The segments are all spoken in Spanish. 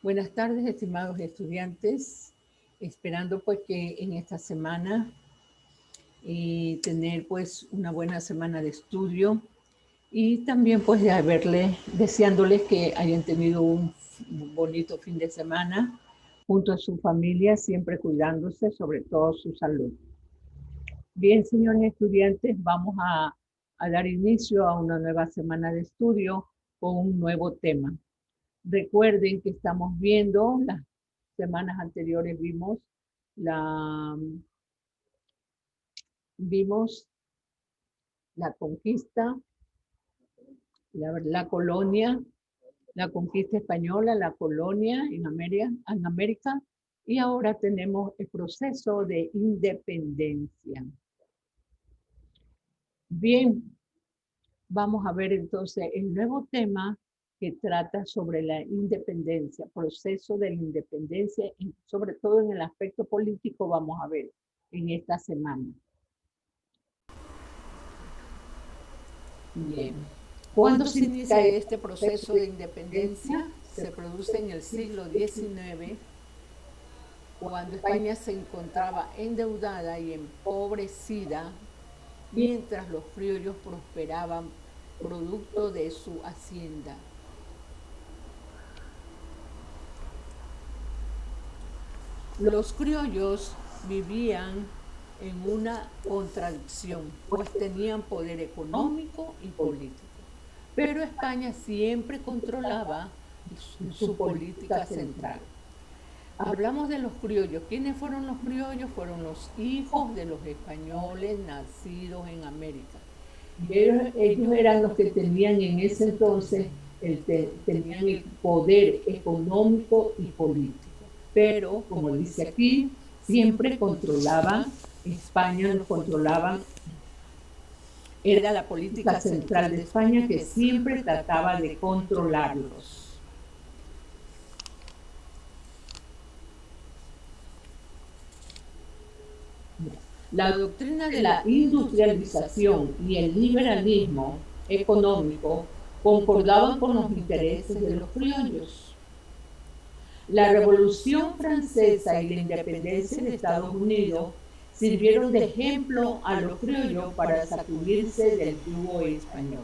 Buenas tardes, estimados estudiantes. Esperando pues que en esta semana tener pues una buena semana de estudio y también pues deseándoles que hayan tenido un bonito fin de semana junto a su familia, siempre cuidándose, sobre todo su salud. Bien, señores estudiantes, vamos a dar inicio a una nueva semana de estudio con un nuevo tema. Recuerden que estamos viendo, las semanas anteriores la, vimos la conquista, la colonia, la conquista española, la colonia en América, y ahora tenemos el proceso de independencia. Bien, vamos a ver entonces el nuevo tema que trata sobre la independencia, proceso de la independencia, y sobre todo en el aspecto político vamos a ver en esta semana. Bien. ¿Cuándo se inicia este proceso de independencia? Se produce en el siglo XIX, cuando España se encontraba endeudada y empobrecida, mientras los criollos prosperaban producto de su hacienda. Los criollos vivían en una contradicción, pues tenían poder económico y político. Pero España siempre controlaba su política central. Hablamos de los criollos. ¿Quiénes fueron los criollos? Fueron los hijos de los españoles nacidos en América. Y ellos eran los que tenían en ese entonces, tenían el poder económico y político. Pero, como dice aquí, siempre controlaban, España los controlaban, era la política central de España que siempre trataba de controlarlos. La doctrina de la industrialización y el liberalismo económico concordaban con los intereses de los criollos. La Revolución Francesa y la independencia de Estados Unidos sirvieron de ejemplo a los criollos para sacudirse del yugo español.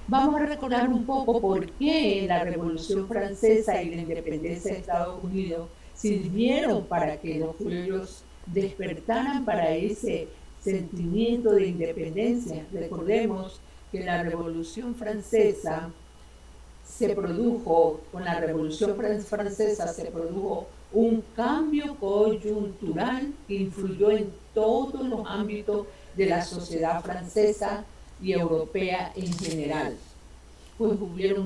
Vamos a recordar un poco por qué la Revolución Francesa y la independencia de Estados Unidos sirvieron para que los criollos despertaran para ese sentimiento de independencia. Recordemos que la Revolución Francesa con la Revolución Francesa se produjo un cambio coyuntural que influyó en todos los ámbitos de la sociedad francesa y europea en general. Pues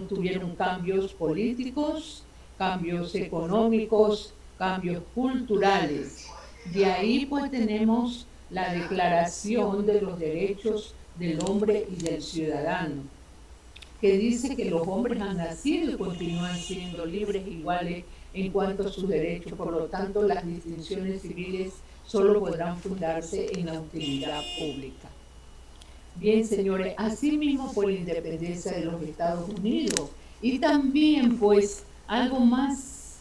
tuvieron cambios políticos, cambios económicos, cambios culturales. De ahí pues tenemos la Declaración de los Derechos del Hombre y del Ciudadano, que dice que los hombres han nacido y continúan siendo libres e iguales en cuanto a sus derechos. Por lo tanto, las distinciones civiles solo podrán fundarse en la utilidad pública. Bien, señores, así mismo fue la independencia de los Estados Unidos. Y también, pues, algo más,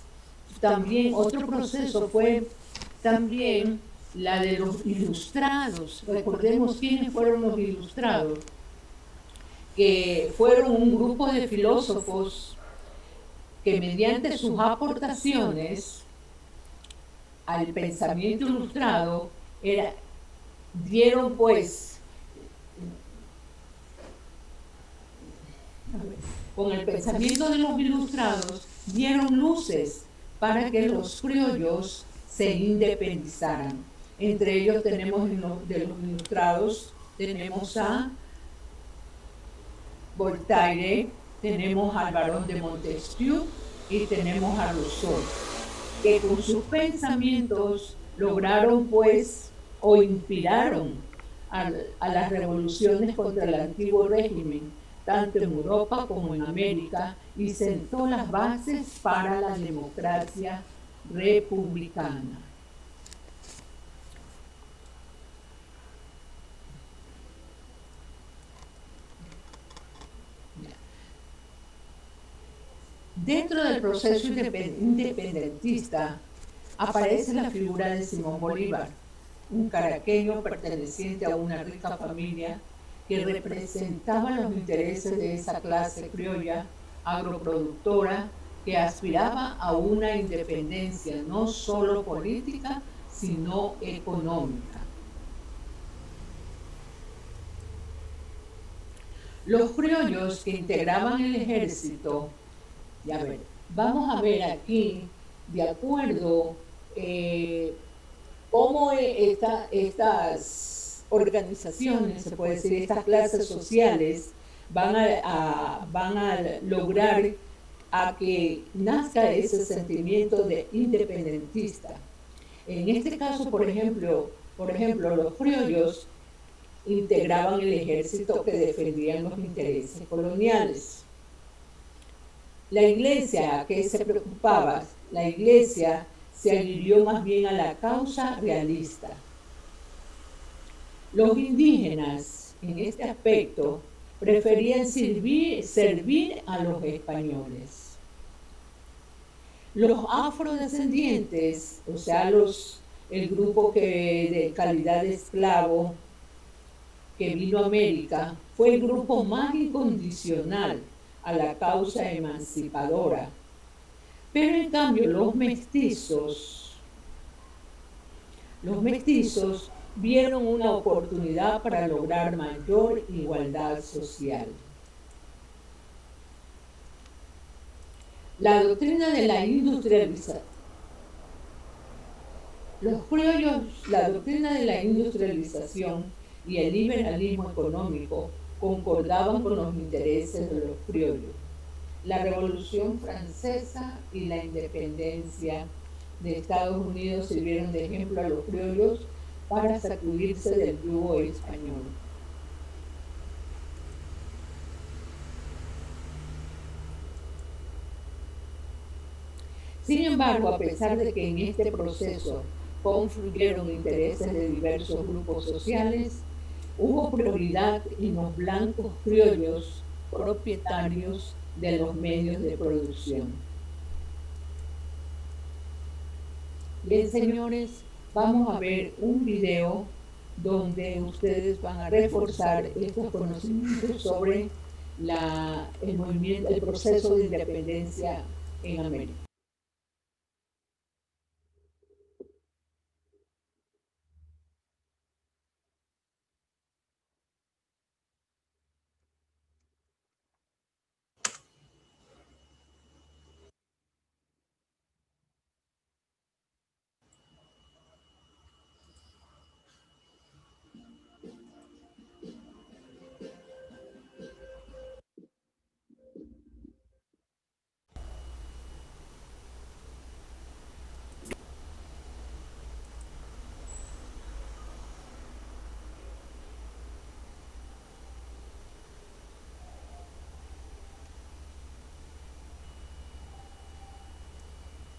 también otro proceso fue también la de los ilustrados. Recordemos quiénes fueron los ilustrados, que fueron un grupo de filósofos que mediante sus aportaciones al pensamiento ilustrado dieron pues, con el pensamiento de los ilustrados, dieron luces para que los criollos se independizaran. Entre ellos tenemos de los ilustrados, tenemos a Voltaire, tenemos al Barón de Montesquieu y tenemos a Rousseau, que con sus pensamientos lograron pues o inspiraron a las revoluciones contra el antiguo régimen, tanto en Europa como en América, y sentó las bases para la democracia republicana. Dentro del proceso independentista aparece la figura de Simón Bolívar, un caraqueño perteneciente a una rica familia que representaba los intereses de esa clase criolla agroproductora que aspiraba a una independencia no solo política, sino económica. Los criollos que integraban el ejército, ya ver, vamos a ver aquí, de acuerdo, cómo estas organizaciones, se puede decir, estas clases sociales, van a lograr a que nazca ese sentimiento de independentista. En este caso, por ejemplo, los criollos integraban el ejército que defendían los intereses coloniales. La iglesia, ¿qué se preocupaba? La iglesia se adhirió más bien a la causa realista. Los indígenas, en este aspecto, preferían servir a los españoles. Los afrodescendientes, o sea, el grupo de calidad de esclavo que vino a América, fue el grupo más incondicional a la causa emancipadora. Pero en cambio los mestizos vieron una oportunidad para lograr mayor igualdad social. La doctrina de la industrialización. Los criollos, la doctrina de la industrialización y el liberalismo económico concordaban con los intereses de los criollos. La Revolución Francesa y la independencia de Estados Unidos sirvieron de ejemplo a los criollos para sacudirse del yugo español. Sin embargo, a pesar de que en este proceso confluyeron intereses de diversos grupos sociales, hubo prioridad en los blancos criollos propietarios de los medios de producción. Bien, señores, vamos a ver un video donde ustedes van a reforzar estos conocimientos sobre el proceso de independencia en América.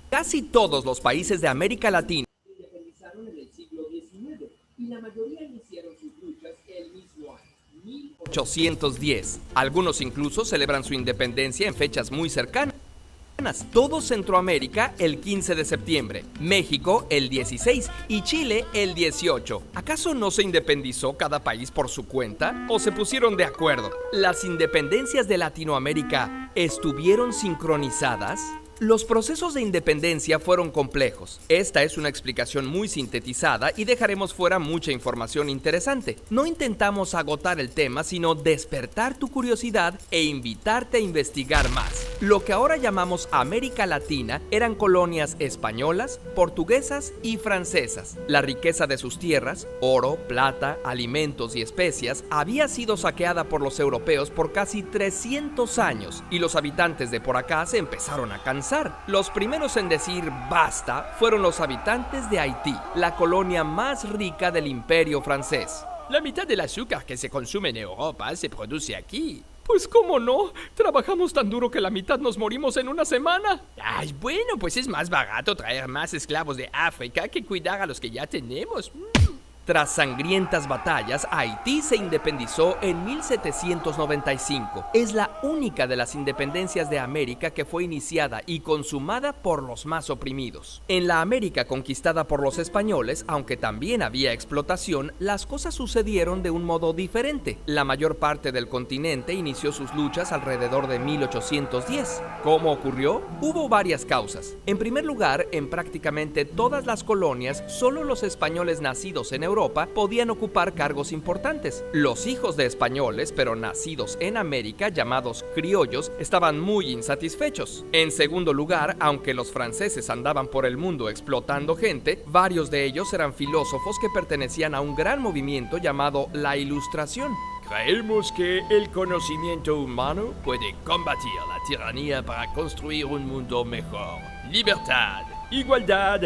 Casi todos los países de América Latina se independizaron en el siglo XIX y la mayoría iniciaron sus luchas el mismo año, 1810. Algunos incluso celebran su independencia en fechas muy cercanas. Todo Centroamérica el 15 de septiembre, México el 16 y Chile el 18. ¿Acaso no se independizó cada país por su cuenta o se pusieron de acuerdo? ¿Las independencias de Latinoamérica estuvieron sincronizadas? Los procesos de independencia fueron complejos. Esta es una explicación muy sintetizada y dejaremos fuera mucha información interesante. No intentamos agotar el tema, sino despertar tu curiosidad e invitarte a investigar más. Lo que ahora llamamos América Latina eran colonias españolas, portuguesas y francesas. La riqueza de sus tierras, oro, plata, alimentos y especias, había sido saqueada por los europeos por casi 300 años y los habitantes de por acá se empezaron a cansar. Los primeros en decir basta fueron los habitantes de Haití, la colonia más rica del Imperio francés. La mitad del azúcar que se consume en Europa se produce aquí. Pues cómo no, trabajamos tan duro que la mitad nos morimos en una semana. Ay, bueno, pues es más barato traer más esclavos de África que cuidar a los que ya tenemos. Tras sangrientas batallas, Haití se independizó en 1795. Es la única de las independencias de América que fue iniciada y consumada por los más oprimidos. En la América conquistada por los españoles, aunque también había explotación, las cosas sucedieron de un modo diferente. La mayor parte del continente inició sus luchas alrededor de 1810. ¿Cómo ocurrió? Hubo varias causas. En primer lugar, en prácticamente todas las colonias, solo los españoles nacidos en Europa podían ocupar cargos importantes. Los hijos de españoles, pero nacidos en América, llamados criollos, estaban muy insatisfechos. En segundo lugar, aunque los franceses andaban por el mundo explotando gente, varios de ellos eran filósofos que pertenecían a un gran movimiento llamado la Ilustración. Creemos que el conocimiento humano puede combatir la tiranía para construir un mundo mejor. Libertad, igualdad,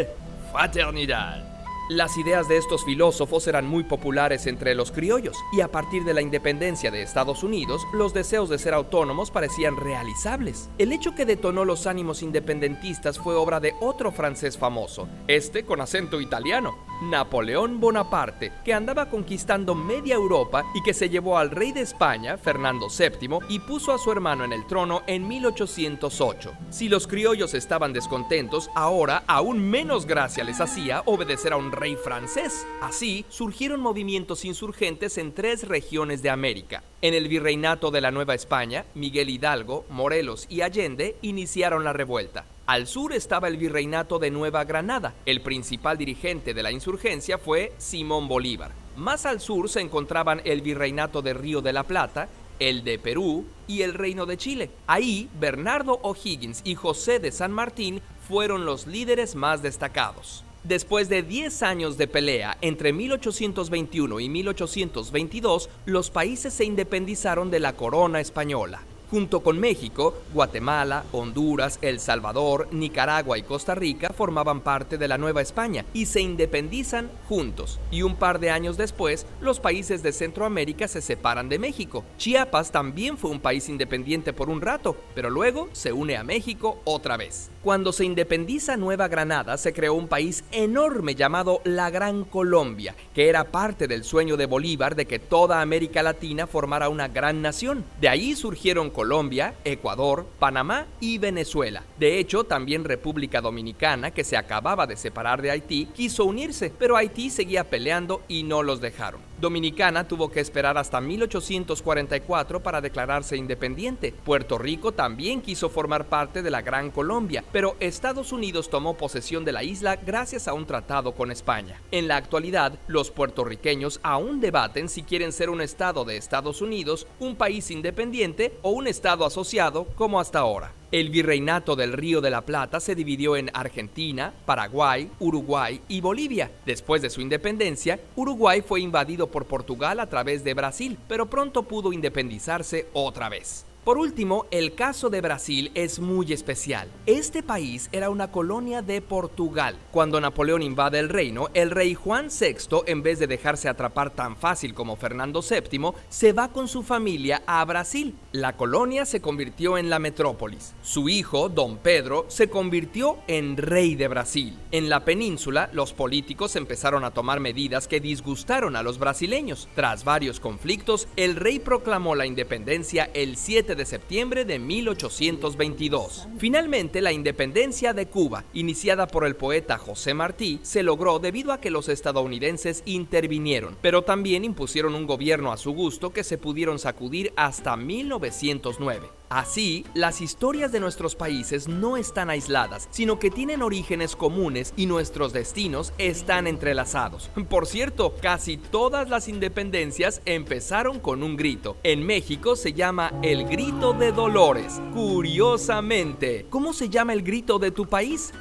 fraternidad. Las ideas de estos filósofos eran muy populares entre los criollos, y a partir de la independencia de Estados Unidos, los deseos de ser autónomos parecían realizables. El hecho que detonó los ánimos independentistas fue obra de otro francés famoso, este con acento italiano, Napoleón Bonaparte, que andaba conquistando media Europa y que se llevó al rey de España, Fernando VII, y puso a su hermano en el trono en 1808. Si los criollos estaban descontentos, ahora aún menos gracia les hacía obedecer a un rey francés. Así surgieron movimientos insurgentes en 3 regiones de América. En el virreinato de la Nueva España, Miguel Hidalgo, Morelos y Allende iniciaron la revuelta. Al sur estaba el virreinato de Nueva Granada. El principal dirigente de la insurgencia fue Simón Bolívar. Más al sur se encontraban el virreinato de Río de la Plata, el de Perú y el Reino de Chile. Ahí, Bernardo O'Higgins y José de San Martín fueron los líderes más destacados. Después de 10 años de pelea entre 1821 y 1822, los países se independizaron de la corona española. Junto con México, Guatemala, Honduras, El Salvador, Nicaragua y Costa Rica formaban parte de la Nueva España y se independizan juntos. Y un par de años después, los países de Centroamérica se separan de México. Chiapas también fue un país independiente por un rato, pero luego se une a México otra vez. Cuando se independiza Nueva Granada, se creó un país enorme llamado la Gran Colombia, que era parte del sueño de Bolívar de que toda América Latina formara una gran nación. De ahí surgieron Colombia, Ecuador, Panamá y Venezuela. De hecho, también República Dominicana, que se acababa de separar de Haití, quiso unirse, pero Haití seguía peleando y no los dejaron. Dominicana tuvo que esperar hasta 1844 para declararse independiente. Puerto Rico también quiso formar parte de la Gran Colombia, pero Estados Unidos tomó posesión de la isla gracias a un tratado con España. En la actualidad, los puertorriqueños aún debaten si quieren ser un estado de Estados Unidos, un país independiente o un estado asociado como hasta ahora. El virreinato del Río de la Plata se dividió en Argentina, Paraguay, Uruguay y Bolivia. Después de su independencia, Uruguay fue invadido por Portugal a través de Brasil, pero pronto pudo independizarse otra vez. Por último, el caso de Brasil es muy especial. Este país era una colonia de Portugal. Cuando Napoleón invade el reino, el rey Juan VI, en vez de dejarse atrapar tan fácil como Fernando VII, se va con su familia a Brasil. La colonia se convirtió en la metrópolis. Su hijo, Don Pedro, se convirtió en rey de Brasil. En la península, los políticos empezaron a tomar medidas que disgustaron a los brasileños. Tras varios conflictos, el rey proclamó la independencia el 7 de septiembre de 1822. Finalmente, la independencia de Cuba, iniciada por el poeta José Martí, se logró debido a que los estadounidenses intervinieron, pero también impusieron un gobierno a su gusto que se pudieron sacudir hasta 1909. Así, las historias de nuestros países no están aisladas, sino que tienen orígenes comunes y nuestros destinos están entrelazados. Por cierto, casi todas las independencias empezaron con un grito. En México se llama el grito de Dolores. Curiosamente, ¿cómo se llama el grito de tu país?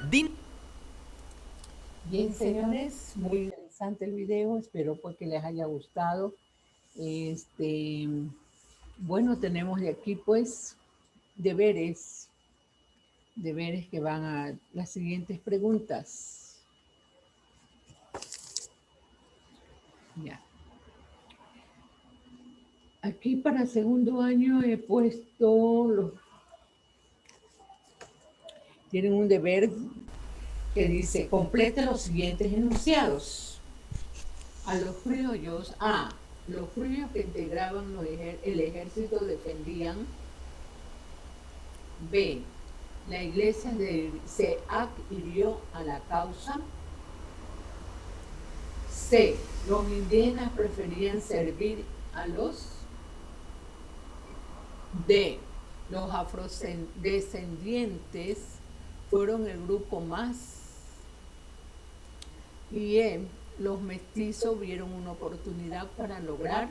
Bien, señores, muy interesante el video, espero pues que les haya gustado. Bueno, tenemos de aquí pues deberes que van a las siguientes preguntas. Ya. Aquí para segundo año he puesto tienen un deber que dice complete los siguientes enunciados. a los criollos, los criollos que integraban el ejército defendían. B, la iglesia se adhirió a la causa. C, los indígenas preferían servir a los. D, los afrodescendientes fueron el grupo más. Y E, los mestizos vieron una oportunidad para lograr.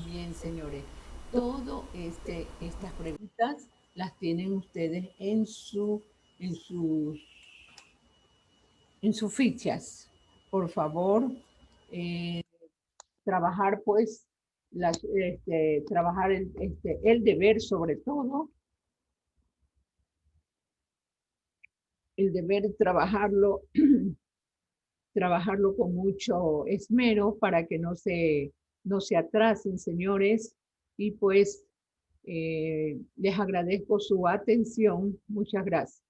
Bien, señores, todas estas preguntas las tienen ustedes en sus fichas. Por favor, trabajar pues trabajar el deber, sobre todo el deber, trabajarlo con mucho esmero para que no se atrasen, señores, y pues les agradezco su atención. Muchas gracias.